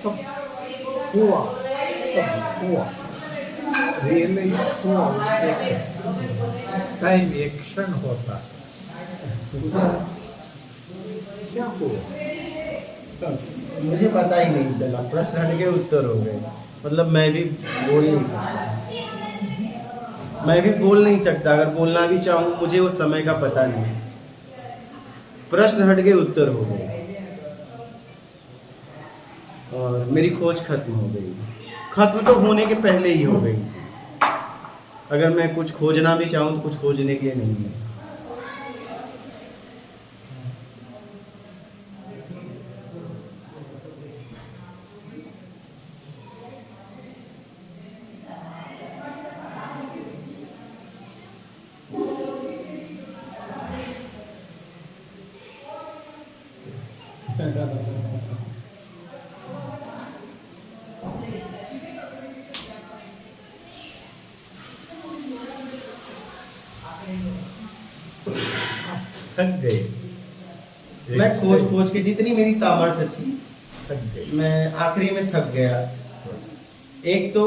तब हुआ, तब हुआ, रियलाइज हुआ। टाइम एक क्षण होता है, उधर क्या हुआ? मुझे पता ही नहीं चला, प्रश्न हट के उत्तर हो गए। मतलब मैं भी बोल नहीं सकता, मैं भी बोल नहीं सकता। अगर बोलना भी चाहूँ मुझे उस समय का पता नहीं। प्रश्न हट के उत्तर हो गए और मेरी खोज खत्म हो गई। खत्म तो होने के पहले ही हो गई थी। अगर मैं कुछ खोजना भी चाहूँ तो कुछ खोजने के लिए नहीं है। थक गए। मैं खोज खोज के जितनी मेरी सामर्थ्य थी, थक गए। मैं आखिरी में थक गया। एक तो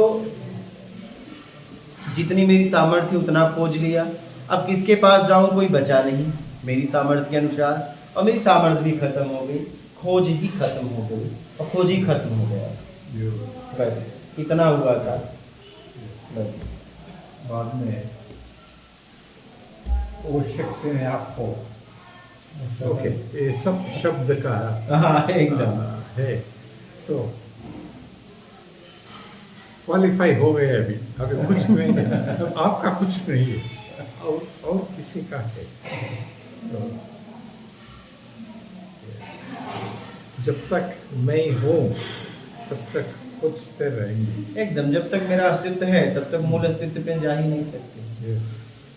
जितनी मेरी सामर्थ्य थी उतना खोज लिया। अब किसके पास जाऊं कोई बचा नहीं मेरी सामर्थ्य के अनुसार, और मेरी सामर्थ्य भी खत्म हो गई। खोज ही खत्म हो गई और खोज ही खत्म हो गया। बस इतना हुआ था। बस बाद में वो शक्ति ने आपको, ओके, ये सब शब्द का हाँ एकदम है, तो क्वालिफाई हो गए। अभी कुछ नहीं है, अब आपका कुछ नहीं है, और किसी का है। तो जब तक मैं हूँ तब तक खोजते रहेंगे। एकदम। जब तक मेरा अस्तित्व है तब तक मूल अस्तित्व पे जा ही नहीं सकते। Yes,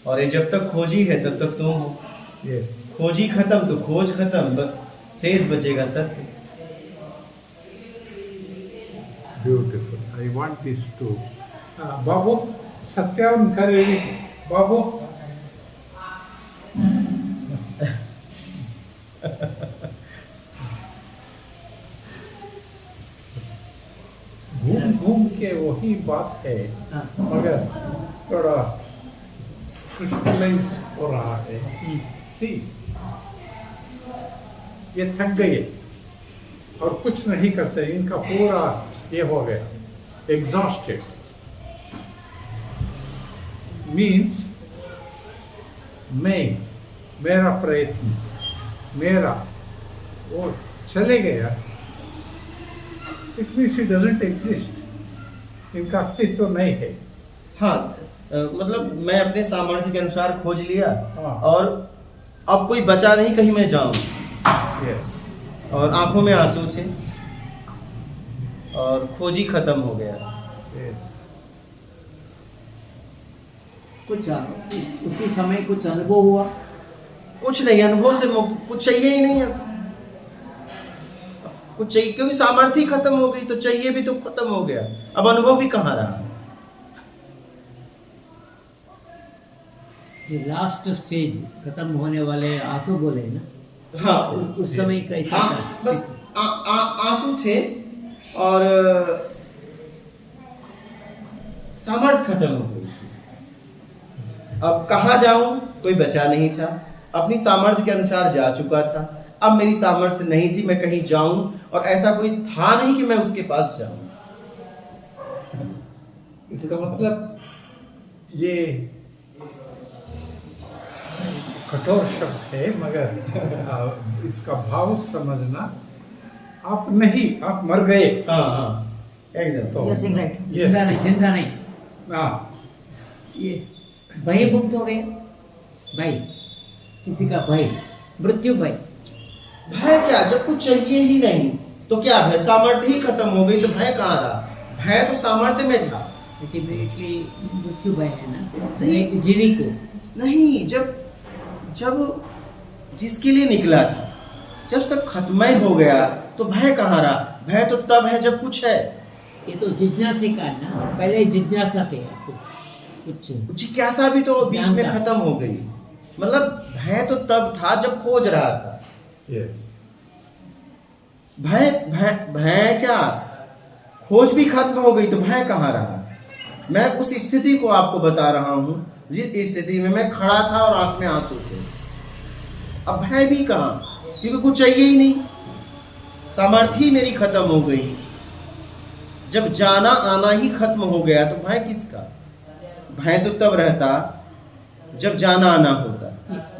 और ये जब तक खोजी है तब तक तुम हो। yes. खोजी खत्म तो खोज खत्म, शेष बचेगा सत्य। Beautiful. I want this to. बाबू सत्यावन करेंगे बाबू। घूम घूम के वही बात है, मगर थोड़ा क्रिस्टलाइज हो रहा है। सी, ये थक गए और कुछ नहीं करते, इनका पूरा ये हो गया, एग्जॉस्टेड। मीन्स मैं, मेरा प्रयत्न, मेरा वो चले गया। It means it doesn't exist, इनका अस्तित्व नहीं है। हाँ मतलब मैं अपने सामर्थ्य के अनुसार खोज लिया हाँ। और अब कोई बचा नहीं कहीं मैं जाऊं। यस। और आंखों में आंसू थे और खोज ही खत्म हो गया। यस। कुछ उसी समय कुछ अनुभव हुआ? कुछ नहीं, अनुभव से कुछ चाहिए ही नहीं है। कुछ चाहिए क्योंकि सामर्थ्य ही खत्म हो गई, तो चाहिए भी तो खत्म हो गया। अब अनुभव भी कहाँ रहा। ये लास्ट स्टेज खत्म होने वाले आंसू बोले ना, हाँ उस समय कैसा था? बस आंसू थे और सामर्थ्य खत्म हो गई। अब कहाँ जाऊं कोई बचा नहीं था। अपनी सामर्थ्य के अनुसार जा चुका था। अब मेरी सामर्थ्य नहीं थी मैं कहीं जाऊं, और ऐसा कोई था नहीं कि मैं उसके पास जाऊं। इसका मतलब ये कठोर शब्द है, मगर इसका भाव समझना। आप नहीं, आप मर गए। हाँ हाँ एकदम। तो You're saying right. Yes. जिंदा नहीं। हाँ, ये भय मुक्त हो गए। भय, किसी का भय, मृत्यु भय। भय क्या, जब कुछ चाहिए ही नहीं तो क्या भय? सामर्थ्य ही खत्म हो गई तो भय कहाँ रहा? भय तो सामर्थ्य में था। अल्टीमेटली मृत्यु भय है ना, नहीं। जीने को नहीं, जब जिसके लिए निकला था, जब सब खत्म ही हो गया तो भय कहाँ रहा? भय तो तब है जब कुछ है। ये तो जिज्ञासा का है ना, पहले जिज्ञासा थे आपको कुछ। जिज्ञासा भी तो बीच में जानता। खत्म हो गई। मतलब भय तो तब था जब खोज रहा था। यस। भय भय भय क्या, खोज भी खत्म हो गई तो भय कहाँ रहा? मैं उस स्थिति को आपको बता रहा हूं जिस स्थिति में मैं खड़ा था और आंख में आंसू थे। अब भय भी कहाँ, क्योंकि कुछ चाहिए ही नहीं, सामर्थ्य ही मेरी खत्म हो गई। जब जाना आना ही खत्म हो गया तो भय किसका? भय तो तब रहता जब जाना आना होता।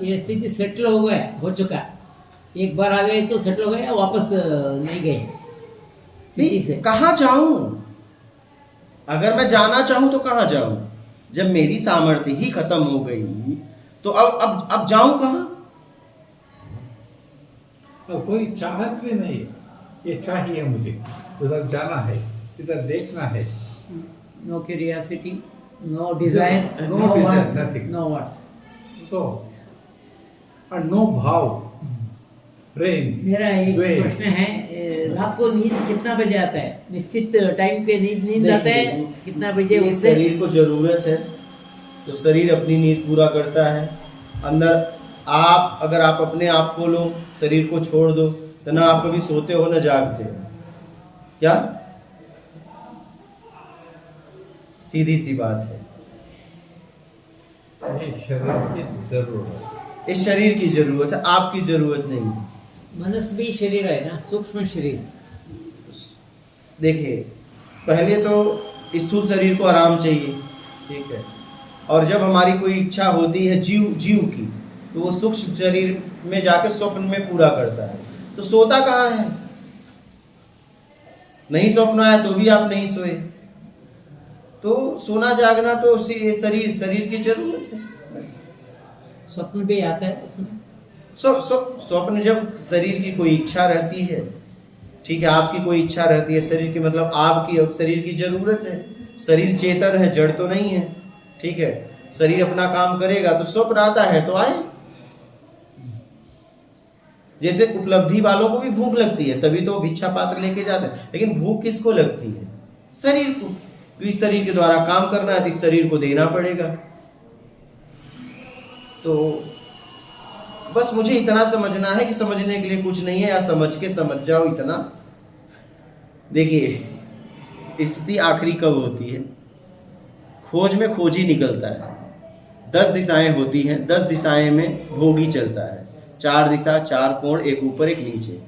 ये स्थिति सेटल हो गया, हो चुका। एक बार आ गए तो सेटल हो गया, वापस नहीं गए स्थिति से। कहाँ जाऊं? अगर मैं जाना चाहूं तो कहाँ जाऊं? जब मेरी सामर्थ्य ही खत्म हो गई तो अब जाऊं कहाँ? और कोई चाहत भी नहीं, ये चाहिए मुझे, उधर जाना है, इधर देखना है। No curiosity, no desire, No no desire, wants, nothing. No wants. So और नो भाव, प्रेम, मेरा एक द्वेष। प्रश्न है, रात को नींद कितना बजे आता है? निश्चित टाइम पे नींद आता है? कितना बजे ये उठते? शरीर को जरूरत है तो शरीर अपनी नींद पूरा करता है। अंदर आप अगर आप अपने आप को लो, शरीर को छोड़ दो तो ना आप कभी सोते हो ना जागते हो। क्या? सीधी सी बात है। ये शरीर की जरूरत। इस शरीर की जरूरत है, आपकी जरूरत नहीं है। मनस भी शरीर है ना, सूक्ष्म शरीर। देखिए, पहले तो स्थूल शरीर को आराम चाहिए, ठीक है, और जब हमारी कोई इच्छा होती है जीव की, तो वो सूक्ष्म शरीर में जाकर स्वप्न में पूरा करता है। तो सोता कहाँ है? नहीं स्वप्न आया तो भी आप नहीं सोए। तो सोना जागना तो उसी शरीर की जरूरत है। स्वप्न भी आता है इसमें। स्वप्न जब शरीर की कोई इच्छा रहती है, ठीक है, आपकी कोई इच्छा रहती है शरीर की, मतलब आपकी शरीर की जरूरत है। शरीर चेतन है, जड़ तो नहीं है, ठीक है। शरीर अपना काम करेगा तो स्वप्न आता है तो आए। जैसे उपलब्धि वालों को भी भूख लगती है, तभी तो भिक्षा पात्र लेके जाते हैं, लेकिन भूख किसको लगती है? शरीर को। तो इस शरीर के द्वारा काम करना है तो इस शरीर को देना पड़ेगा। तो बस मुझे इतना समझना है कि समझने के लिए कुछ नहीं है, या समझ के समझ जाओ इतना। देखिए, स्थिति आखिरी कब होती है? खोज में खोजी निकलता है। 10 दिशाएं होती हैं, 10 दिशाएं में भोगी चलता है। 4 दिशा, 4 कोण, एक ऊपर एक नीचे।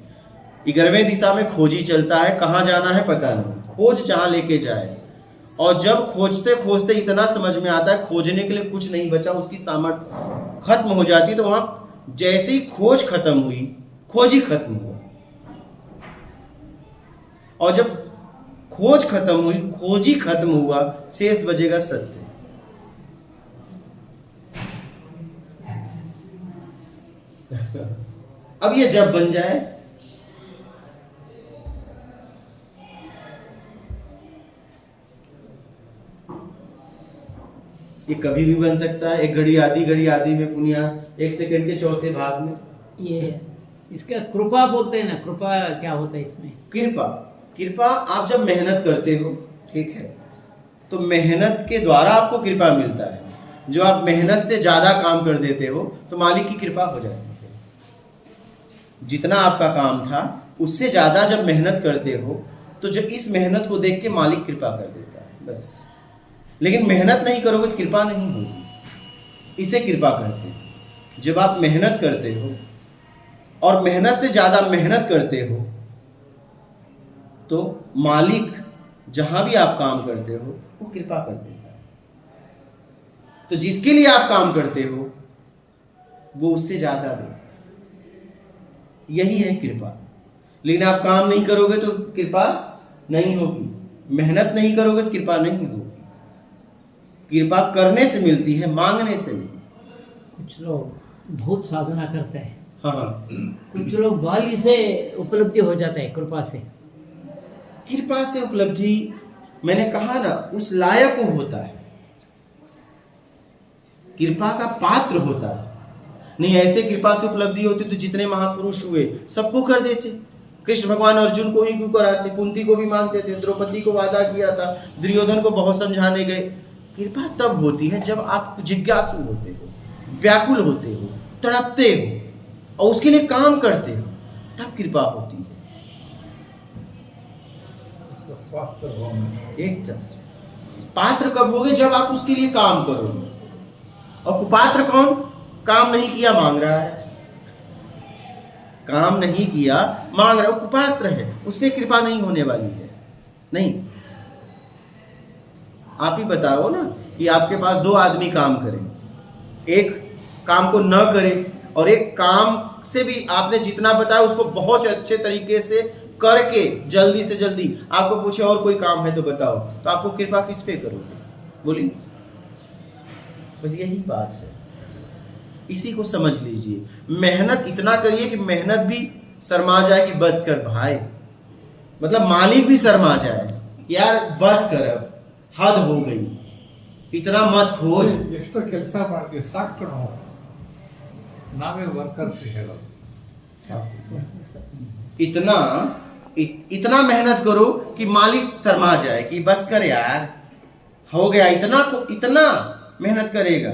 11वें दिशा में खोजी चलता है, कहाँ जाना है पता नहीं, खोज जहाँ लेके जाए। और जब खोजते खोजते इतना समझ में आता है खोजने के लिए कुछ नहीं बचा, उसकी सामर्थ्य खत्म हो जाती, तो वहां जैसे ही खोज खत्म हुई, खोज ही खत्म हुआ। और जब खोज खत्म हुई, खोज ही खत्म हुआ, शेष बचेगा सत्य। अब ये जब बन जाए, ये कभी भी बन सकता है। एक घड़ी आदि में पुनिया, 1 सेकंड के चौथे भाग में। ये इसका कृपा बोलते हैं ना, कृपा क्या होता है इसमें? कृपा आप जब मेहनत करते हो, ठीक है, तो मेहनत के द्वारा आपको कृपा मिलता है। जो आप मेहनत से ज्यादा काम कर देते हो तो मालिक की कृपा हो जाती है। जितना आपका काम था उससे ज्यादा जब मेहनत करते हो तो जो इस मेहनत को देख के मालिक कृपा कर देता है, बस। लेकिन मेहनत नहीं करोगे तो कृपा नहीं होगी। इसे कृपा करते हैं। जब आप मेहनत करते हो और मेहनत से ज्यादा मेहनत करते हो तो मालिक जहां भी आप काम करते हो वो कृपा कर देता है। तो जिसके लिए आप काम करते हो वो उससे ज्यादा दे। यही है कृपा। लेकिन आप काम नहीं करोगे तो कृपा नहीं होगी, मेहनत नहीं करोगे तो कृपा नहीं होगी। कृपा करने से मिलती है, मांगने से नहीं। कुछ लोग बहुत साधना करते हैं, हाँ, कुछ लोग बाली से उपलब्धि हो जाता है कृपा से। कृपा से उपलब्धि, मैंने कहा ना, उस लायक वो होता है, कृपा का पात्र होता है। नहीं ऐसे कृपा से उपलब्धि होती तो जितने महापुरुष हुए सबको कर देते। कृष्ण भगवान अर्जुन को ही क्यों कराते, कुंती को भी मानते थे, द्रौपदी को वादा किया था, दुर्योधन को बहुत समझाने गए। कृपा तब होती है जब आप जिज्ञासु होते हो, व्याकुल होते हो, तड़पते हो और उसके लिए काम करते हो, तब कृपा होती है। पात्र होना। एकदम। पात्र कब होगे? जब आप उसके लिए काम करोगे। और कुपात्र कौन? काम नहीं किया, मांग रहा है। काम नहीं किया, मांग रहा है, वो कुपात्र है, उस पर कृपा नहीं होने वाली है। नहीं, आप ही बताओ ना कि आपके पास दो आदमी काम करें, एक काम को न करे और एक काम से भी आपने जितना बताया उसको बहुत अच्छे तरीके से करके जल्दी से जल्दी आपको पूछे और कोई काम है तो बताओ, तो आपको कृपा किस पे करोगे? बोलिए। बस यही बात है, इसी को समझ लीजिए। मेहनत इतना करिए कि मेहनत भी शर्मा जाए कि बस कर भाई, मतलब मालिक भी शर्मा जाए कि यार बस कर, अब हद हो गई, इतना मत खोज। ಎಷ್ಟೋ ಕೆಲಸ ಮಾಡಿ ಸಾಕು ನಾವು, ನಾವೇ ವರ್ಕರ್ಸ್ ಹೇಳೋದು ಸಾಕು। इतना मेहनत करो कि मालिक शर्मा जाए कि बस कर यार, हो गया, इतना मेहनत करेगा